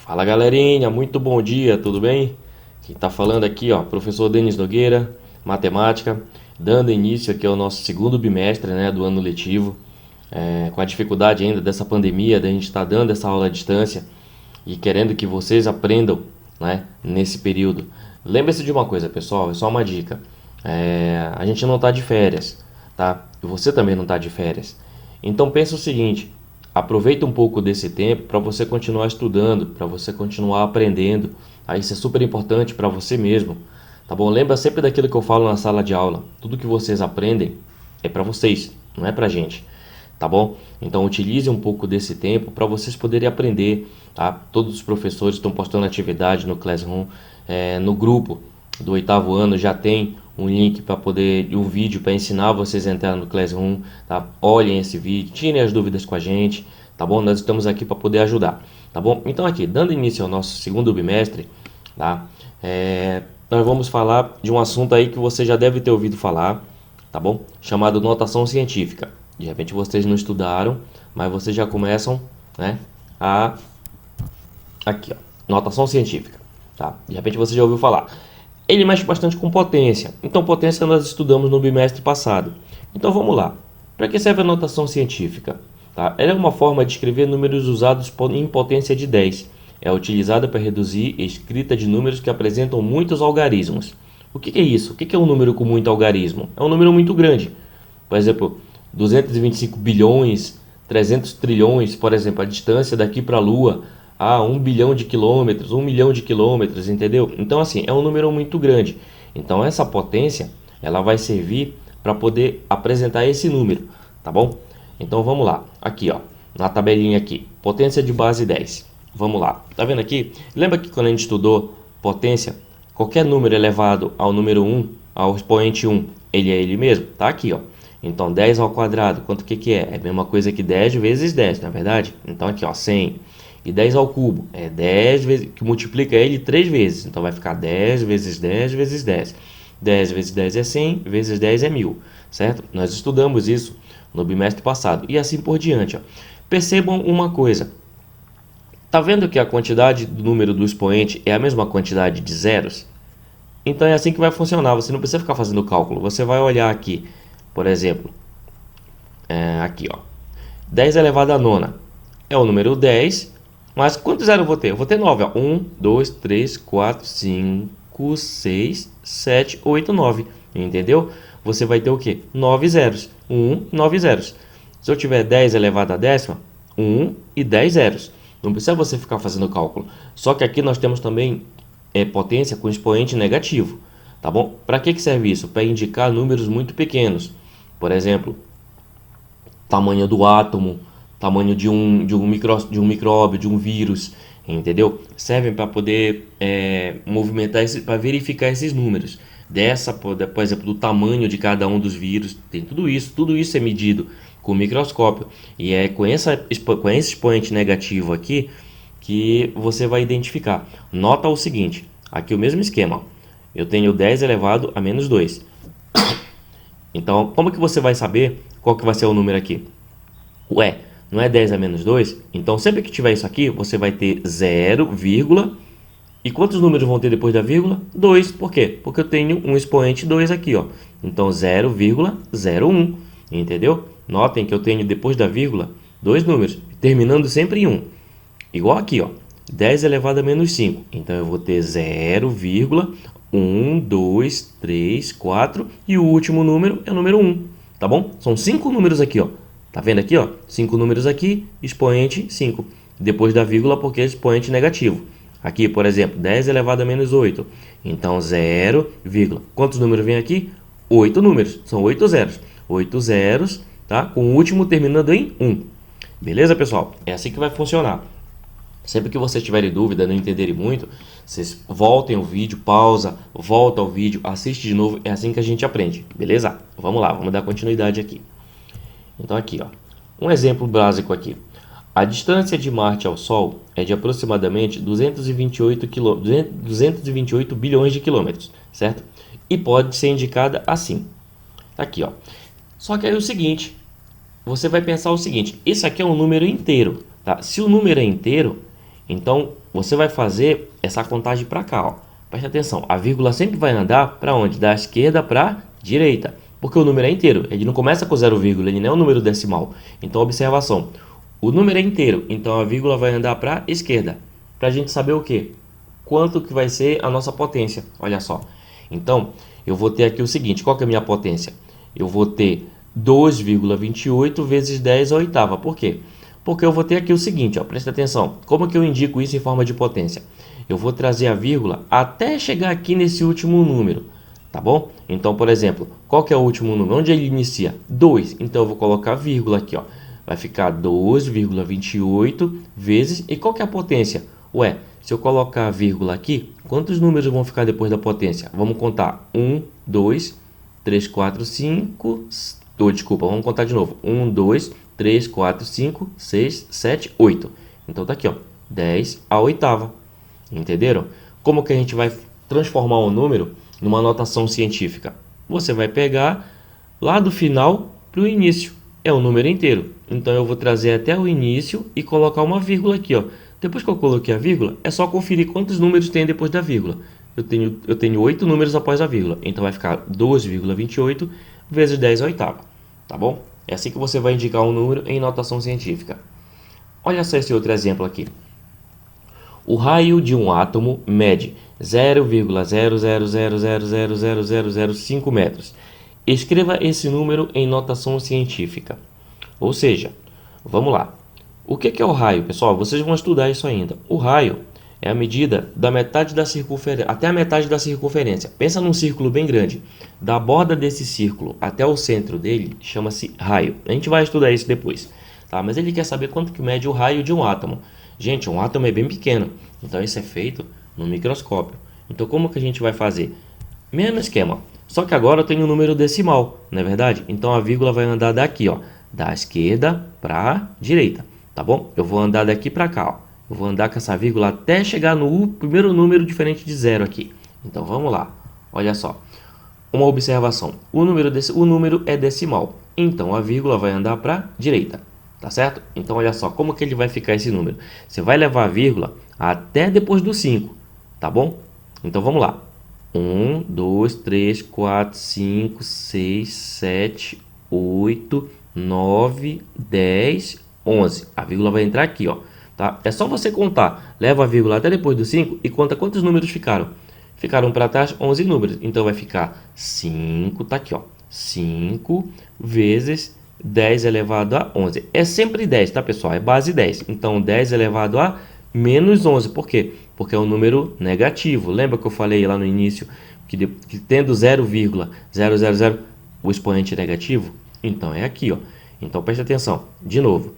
Fala galerinha, muito bom dia, tudo bem? Quem tá falando aqui, ó, professor Denis Nogueira, matemática, dando início aqui ao nosso segundo bimestre, né, do ano letivo, com a dificuldade ainda dessa pandemia, da gente estar dando essa aula à distância e querendo que vocês aprendam, né, nesse período. Lembre-se de uma coisa, pessoal, é só uma dica. A gente não tá de férias, tá? E você também não tá de férias. Então pensa o seguinte, aproveita um pouco desse tempo para você continuar estudando, para você continuar aprendendo. Aí isso é super importante para você mesmo, tá bom? Lembra sempre daquilo que eu falo na sala de aula. Tudo que vocês aprendem é para vocês, não é para gente, tá bom? Então utilize um pouco desse tempo para vocês poderem aprender, tá? Todos os professores estão postando atividade no Classroom, no grupo do oitavo ano já tem um link para poder, um vídeo para ensinar vocês a entrar no Classroom, tá? Olhem esse vídeo, tirem as dúvidas com a gente, tá bom? Nós estamos aqui para poder ajudar, tá bom? Então aqui, dando início ao nosso segundo bimestre, tá? Nós vamos falar de um assunto aí que você já deve ter ouvido falar, tá bom? Chamado notação científica. De repente vocês não estudaram, mas vocês já começam, né? Aqui, ó, notação científica, tá? De repente você já ouviu falar. Ele mexe bastante com potência. Então, potência nós estudamos no bimestre passado. Então, vamos lá. Para que serve a notação científica? Tá? Ela é uma forma de escrever números usados em potência de 10. É utilizada para reduzir a escrita de números que apresentam muitos algarismos. O que é isso? O que é um número com muito algarismo? É um número muito grande. Por exemplo, 225 bilhões, 300 trilhões, por exemplo, a distância daqui para a Lua, 1 bilhão de quilômetros, 1 milhão de quilômetros, entendeu? Então, assim, é um número muito grande. Então, essa potência, ela vai servir para poder apresentar esse número, tá bom? Então, vamos lá. Aqui, ó, na tabelinha aqui, potência de base 10. Vamos lá. Tá vendo aqui? Lembra que quando a gente estudou potência, qualquer número elevado ao número 1, ao expoente 1, ele é ele mesmo? Tá aqui, ó. Então, 10 ao quadrado, quanto que é? É a mesma coisa que 10 vezes 10, não é verdade? Então, aqui, ó, 100. E 10 ao cubo é 10 vezes, que multiplica ele 3 vezes. Então vai ficar 10 vezes 10 vezes 10. 10 vezes 10 é 100, vezes 10 é 1000, certo? Nós estudamos isso no bimestre passado. E assim por diante. Ó. Percebam uma coisa. Tá vendo que a quantidade do número do expoente é a mesma quantidade de zeros? Então é assim que vai funcionar. Você não precisa ficar fazendo cálculo. Você vai olhar aqui, por exemplo, aqui, ó. 10 elevado à nona é o número 10. Mas quantos zeros eu vou ter? Eu vou ter 9. Ó. 1, 2, 3, 4, 5, 6, 7, 8, 9. Entendeu? Você vai ter o quê? 9 zeros. 9 zeros. Se eu tiver 10 elevado à décima, 1 e 10 zeros. Não precisa você ficar fazendo cálculo. Só que aqui nós temos também potência com expoente negativo. Tá bom? Para que serve isso? Para indicar números muito pequenos. Por exemplo, tamanho do átomo, tamanho de um micróbio, de um vírus, entendeu? Servem para poder movimentar, para verificar esses números. Por exemplo, do tamanho de cada um dos vírus, tem tudo isso é medido com o microscópio. E é com esse expoente negativo aqui que você vai identificar. Nota o seguinte, aqui o mesmo esquema, ó. Eu tenho 10 elevado a menos 2. Então, como que você vai saber qual que vai ser o número aqui? Ué, não é 10 a menos 2? Então, sempre que tiver isso aqui, você vai ter 0, vírgula. E quantos números vão ter depois da vírgula? 2. Por quê? Porque eu tenho um expoente 2 aqui, ó. Então, 0,01. Entendeu? Notem que eu tenho depois da vírgula dois números, terminando sempre em 1. Igual aqui, ó. 10 elevado a menos 5. Então, eu vou ter 0,1, 2, 3, 4. E o último número é o número 1. Tá bom? São 5 números aqui, ó. Tá vendo aqui, ó? 5 números aqui, expoente 5. Depois da vírgula, porque é expoente negativo. Aqui, por exemplo, 10 elevado a menos 8. Então, 0, vírgula. Quantos números vem aqui? 8 números. São 8 zeros. 8 zeros, tá? Com o último terminando em 1. Beleza, pessoal? É assim que vai funcionar. Sempre que vocês tiverem dúvida, não entenderem muito, vocês voltem o vídeo, pausa, volta ao vídeo, assiste de novo. É assim que a gente aprende. Beleza? Vamos lá, vamos dar continuidade aqui. Então aqui, ó, um exemplo básico aqui. A distância de Marte ao Sol é de aproximadamente 228 bilhões de quilômetros, certo? E pode ser indicada assim. Aqui, ó. Só que aí é o seguinte, você vai pensar o seguinte, esse aqui é um número inteiro, tá? Se o número é inteiro, então você vai fazer essa contagem para cá, ó. Preste atenção, a vírgula sempre vai andar para onde? Da esquerda para a direita, porque o número é inteiro, ele não começa com 0, ele não é um número decimal. Então, observação, o número é inteiro, então a vírgula vai andar para a esquerda, para a gente saber o quê? Quanto que vai ser a nossa potência, olha só. Então, eu vou ter aqui o seguinte, qual que é a minha potência? Eu vou ter 2,28 vezes 10 à oitava, por quê? Porque eu vou ter aqui o seguinte, ó, presta atenção, como que eu indico isso em forma de potência? Eu vou trazer a vírgula até chegar aqui nesse último número, tá bom? Então, por exemplo, qual que é o último número? Onde ele inicia? 2, então eu vou colocar vírgula aqui, ó. Vai ficar 2,28 vezes, e qual que é a potência? Ué, se eu colocar a vírgula aqui, quantos números vão ficar depois da potência? Vamos contar, 1, 2, 3, 4, 5, desculpa, vamos contar de novo, 1, 2, 3, 4, 5, 6, 7, 8. Então tá aqui, ó, 10 à oitava. Entenderam? Como que a gente vai transformar um número numa notação científica? Você vai pegar lá do final para o início. É um número inteiro. Então eu vou trazer até o início e colocar uma vírgula aqui, ó. Depois que eu coloquei a vírgula, é só conferir quantos números tem depois da vírgula. Eu tenho 8 números após a vírgula. Então vai ficar 2,28 vezes 10 à oitava. Tá bom? É assim que você vai indicar um número em notação científica. Olha só esse outro exemplo aqui. O raio de um átomo mede 0,000000005 metros. Escreva esse número em notação científica. Ou seja, vamos lá. O que é o raio, pessoal? Vocês vão estudar isso ainda. O raio é a medida da metade da circunferência até a metade da circunferência. Pensa num círculo bem grande. Da borda desse círculo até o centro dele chama-se raio. A gente vai estudar isso depois, tá? Mas ele quer saber quanto que mede o raio de um átomo. Gente, um átomo é bem pequeno, então isso é feito no microscópio. Então como que a gente vai fazer? Mesmo esquema, só que agora eu tenho um número decimal, não é verdade? Então a vírgula vai andar daqui, ó, da esquerda para a direita, tá bom? Eu vou andar daqui para cá, ó. Eu vou andar com essa vírgula até chegar no primeiro número diferente de 0 aqui. Então vamos lá, olha só. Uma observação, o número é decimal, então a vírgula vai andar para a direita. Tá certo? Então, olha só, como que ele vai ficar esse número? Você vai levar a vírgula até depois do 5, tá bom? Então, vamos lá. 1, 2, 3, 4, 5, 6, 7, 8, 9, 10, 11. A vírgula vai entrar aqui, ó. Tá? É só você contar. Leva a vírgula até depois do 5 e conta quantos números ficaram. Ficaram para trás 11 números. Então, vai ficar 5, tá aqui, ó. 5 vezes 10 elevado a 11. É sempre 10, tá, pessoal? É base 10. Então, 10 elevado a menos 11. Por quê? Porque é um número negativo. Lembra que eu falei lá no início que tendo 0,000 o expoente negativo? Então, é aqui, ó. Então, preste atenção. De novo,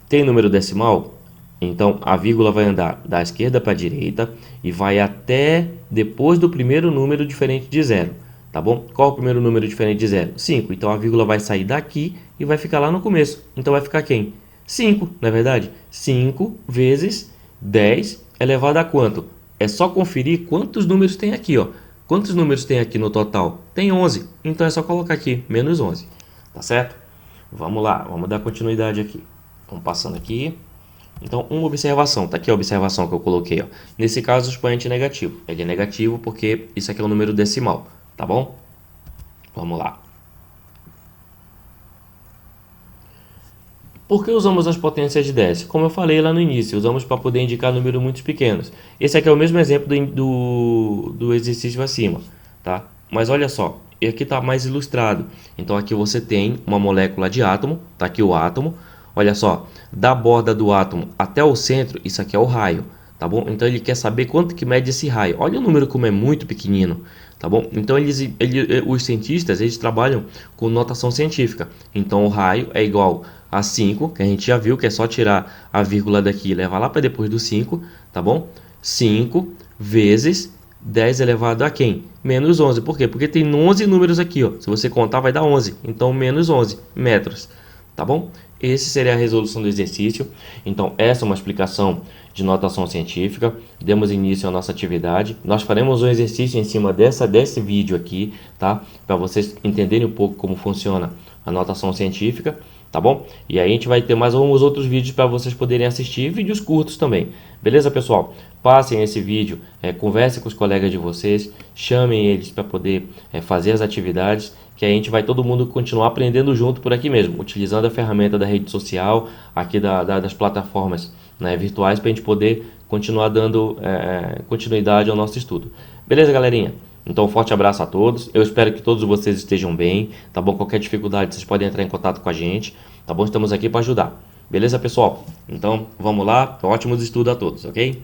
tem número decimal? Então, a vírgula vai andar da esquerda para a direita e vai até depois do primeiro número diferente de 0. Tá bom? Qual é o primeiro número diferente de 0? 5. Então, a vírgula vai sair daqui e vai ficar lá no começo. Então, vai ficar quem? 5, não é verdade? 5 vezes 10 elevado a quanto? É só conferir quantos números tem aqui, ó. Quantos números tem aqui no total? Tem 11. Então, é só colocar aqui, menos 11. Tá certo? Vamos lá, vamos dar continuidade aqui. Vamos passando aqui. Então, uma observação. Tá aqui a observação que eu coloquei, ó. Nesse caso, o expoente é negativo. Ele é negativo porque isso aqui é um número decimal. Tá bom? Vamos lá. Por que usamos as potências de 10? Como eu falei lá no início, usamos para poder indicar números muito pequenos. Esse aqui é o mesmo exemplo do exercício acima, tá? Mas olha só, e aqui está mais ilustrado. Então aqui você tem uma molécula de átomo, tá aqui o átomo. Olha só, da borda do átomo até o centro, isso aqui é o raio, tá bom? Então ele quer saber quanto que mede esse raio. Olha o número como é muito pequenino, tá bom? Então os cientistas, eles trabalham com notação científica. Então o raio é igual a 5, que a gente já viu, que é só tirar a vírgula daqui e levar lá para depois do 5, tá bom? 5 vezes 10 elevado a quem? Menos 11. Por quê? Porque tem 11 números aqui, ó. Se você contar, vai dar 11. Então, menos 11 metros, tá bom? Esse seria a resolução do exercício. Então, essa é uma explicação de notação científica. Demos início à nossa atividade. Nós faremos um exercício em cima desse vídeo aqui, tá? Para vocês entenderem um pouco como funciona a notação científica. tá bom? E aí a gente vai ter mais alguns outros vídeos para vocês poderem assistir, vídeos curtos também. Beleza, pessoal? Passem esse vídeo, conversem com os colegas de vocês, chamem eles para poder fazer as atividades, que a gente vai todo mundo continuar aprendendo junto por aqui mesmo, utilizando a ferramenta da rede social, aqui das plataformas, né, virtuais, para a gente poder continuar dando continuidade ao nosso estudo. Beleza, galerinha? Então, um forte abraço a todos. Eu espero que todos vocês estejam bem, tá bom? Qualquer dificuldade, vocês podem entrar em contato com a gente, tá bom? Estamos aqui para ajudar. Beleza, pessoal? Então, vamos lá. Ótimos estudos a todos, ok?